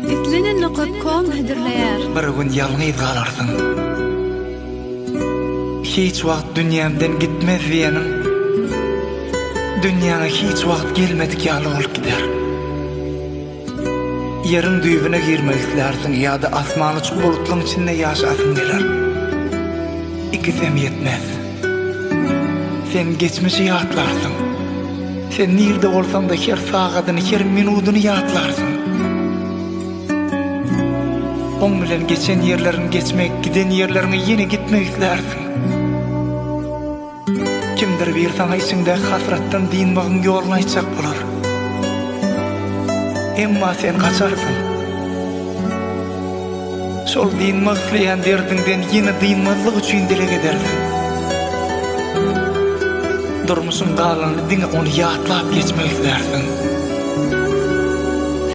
İtlinin nokot kon hıdırlayar. Bir gün yalňyz galarsın. Hiç wagt dünyamdan gitmez diýenim. Dünýäňe hiç wagt gelmedik ýaly bolup gider. Yerin düýbüne girmek islersin ýa-da asmany uçup bulutlaryň içinde ýaşasyn geler. İkisem yetmez. Sen geçmişi ýatlarsın. Sen nirde bolsaň da her sagatyny, her minutyny ýatlarsın. On bilen geçen yerlerin geçmek, giden yerlerine yine gitmek islersin. Kimdir bir sana içinde hasrattan dinmagın yolunu açacak bolar. Emma sen kaçarsın. Şol dinmak isleyen derdinden yine dinmazlık üçün dile gidersin. Durmuşsun kalanı dine onu yatlap geçmek islersin.